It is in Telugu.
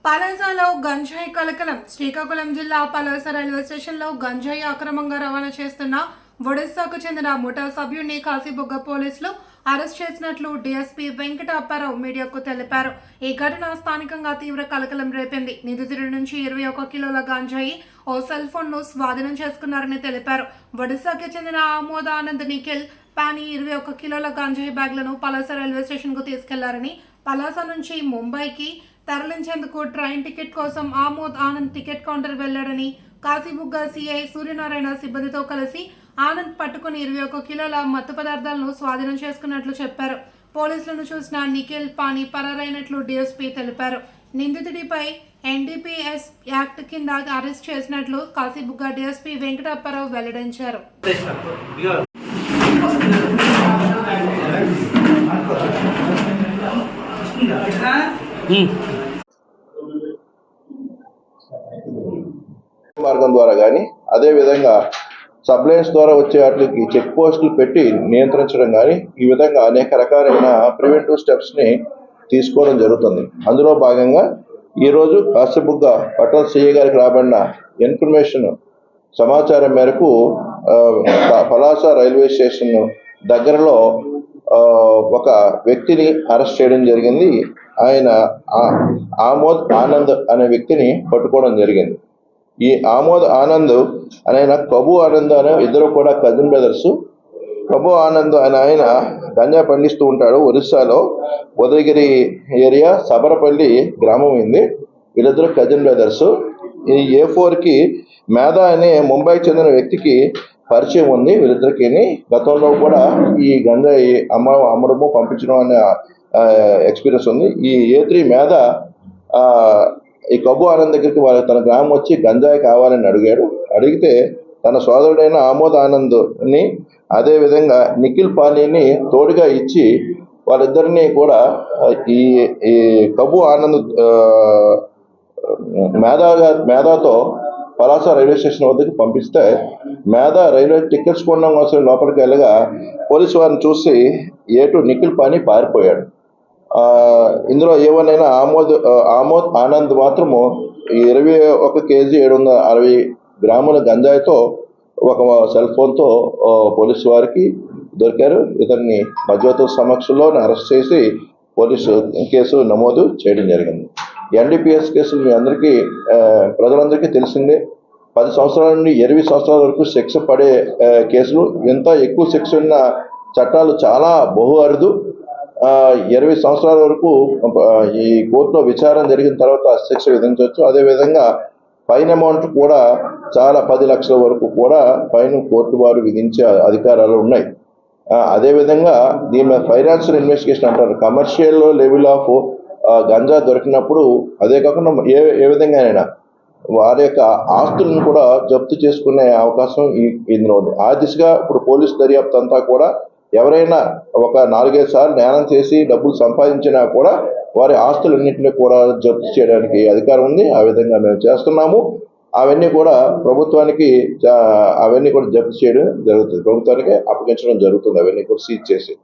పలాసలో గంజాయి కలకలం. శ్రీకాకుళం జిల్లా పలాస రైల్వే స్టేషన్లో గంజాయి అక్రమంగా రవాణా చేస్తున్న ఒడిశాకు చెందిన ముఠా సభ్యుడిని కాశీబుగ్గ పోలీసులు అరెస్ట్ చేసినట్లు డీఎస్పీ వెంకట అప్పారావు మీడియాకు తెలిపారు. ఈ ఘటన స్థానికంగా తీవ్ర కలకలం రేపింది. నిందితుడి నుంచి 21 కిలోల గంజాయి, ఓ సెల్ ఫోన్ ను స్వాధీనం చేసుకున్నారని తెలిపారు. ఒడిశాకి చెందిన ఆమోద్ ఆనంద్ నిఖిల్ పానీ 21 కిలోల గంజాయి బ్యాగ్లను పలాస రైల్వే స్టేషన్ కు తీసుకెళ్లారని, పలాస నుంచి ముంబైకి తరలించేందుకు ట్రైన్ టికెట్ కోసం ఆమోద్ ఆనంద్ టికెట్ కౌంటర్ వెళ్లాడని, కాశీబుగ్గ సిఐ సూర్యనారాయణ సిబ్బందితో కలిసి ఆనంద్ పట్టుకుని 21 కిలోల మత్తు పదార్థాలను స్వాధీనం చేసుకున్నట్లు చెప్పారు. పోలీసులను చూసిన నిఖిల్ పానీ పరారైనట్లు డీఎస్పీ తెలిపారు. నిందితుడిపై ఎన్డీపీఎస్ యాక్ట్ కింద అరెస్ట్ చేసినట్లు కాశీబుగ్గ డీఎస్పీ వెంకట అప్పారావు వెల్లడించారు. మార్గం ద్వారా కానీ అదే విధంగా సబ్లైన్స్ ద్వారా వచ్చే వాటికి చెక్ పోస్టులు పెట్టి నియంత్రించడం కానీ ఈ విధంగా అనేక రకాలైన ప్రివెంటివ్ స్టెప్స్ ని తీసుకోవడం జరుగుతుంది. అందులో భాగంగా ఈరోజు కాశీబుగ్గ పట్టణ సిఐ గారికి రాబడిన ఇన్ఫర్మేషన్ సమాచారం మేరకు పలాస రైల్వే స్టేషన్ దగ్గరలో ఒక వ్యక్తిని అరెస్ట్ చేయడం జరిగింది. ఆయన ఆమోద్ ఆనంద్ అనే వ్యక్తిని పట్టుకోవడం జరిగింది. ఈ ఆమోద్ ఆనంద్ అనే కబు ఆనంద్ అనే ఇద్దరు కూడా కజిన్ బ్రదర్స్. కబు ఆనంద్ అనే ఆయన గంజా పండిస్తూ ఉంటాడు. ఒరిస్సాలో ఉదయగిరి ఏరియా సబరపల్లి గ్రామం ఉంది. వీళ్ళిద్దరు కజిన్ బ్రదర్స్. ఈ A4కి మేధా అనే ముంబైకి చెందిన వ్యక్తికి పరిచయం ఉంది. వీళ్ళిద్దరికి గతంలో కూడా ఈ గంజాయి అమ్మడము పంపించడం అనే ఎక్స్పీరియన్స్ ఉంది. ఈ A3 మేధా ఈ కబు ఆనంద్ దగ్గరికి తన గ్రామం వచ్చి గంజాయి కావాలని అడిగితే తన సోదరుడైన ఆమోద్ ఆనంద్ని అదే విధంగా నిఖిల్ పానీని తోడుగా ఇచ్చి వాళ్ళిద్దరిని కూడా ఈ కబు ఆనంద్ మేధాతో పలాస రైల్వే స్టేషన్ వద్దకు పంపిస్తే మేధా రైల్వే టికెట్స్ కొనడం కోసం లోపలికి వెళ్ళగా పోలీసు వారిని చూసి A2 నిఖిల్ పానీ పారిపోయాడు. ఇందులో ఏవనైనా ఆమోద్ ఆనంద్ మాత్రము 21 కేజీ 760 గ్రాముల గంజాయితో ఒక సెల్ ఫోన్తో పోలీసు వారికి దొరికారు. ఇతన్ని మధ్యవర్తుల సమక్షంలో అరెస్ట్ చేసి పోలీసు కేసు నమోదు చేయడం జరిగింది. ఎన్డీపీఎస్ కేసులు మీ అందరికీ ప్రజలందరికీ తెలిసిందే. 10 సంవత్సరాల నుండి 20 సంవత్సరాల వరకు శిక్ష పడే కేసులు. ఇంత ఎక్కువ శిక్ష ఉన్న చట్టాలు చాలా బహు అరుదు. 20 సంవత్సరాల వరకు ఈ కోర్టులో విచారణ జరిగిన తర్వాత శిక్ష విధించవచ్చు. అదేవిధంగా ఫైన్ అమౌంట్ కూడా చాలా 10 లక్షల వరకు కూడా ఫైన్ కోర్టు వారు విధించే అధికారాలు ఉన్నాయి. అదేవిధంగా దీని ఫైనాన్షియల్ ఇన్వెస్టిగేషన్ అంటారు. కమర్షియల్ లెవెల్ ఆఫ్ గంజా దొరికినప్పుడు అదే కాకుండా ఏ విధంగానైనా వారి యొక్క ఆస్తులను కూడా జప్తు చేసుకునే అవకాశం ఇందులో ఉంది. ఆ దిశగా ఇప్పుడు పోలీసు దర్యాప్తు అంతా కూడా ఎవరైనా ఒక 4-5 సార్లు నేరం చేసి డబ్బులు సంపాదించినా కూడా వారి ఆస్తులన్నింటినీ కూడా జప్తు చేయడానికి అధికారం ఉంది. ఆ విధంగా మేము చేస్తున్నాము. అవన్నీ కూడా ప్రభుత్వానికి జప్తు చేయడం జరుగుతుంది. ప్రభుత్వానికి అప్పగించడం జరుగుతుంది. అవన్నీ కూడా సీజ్ చేసి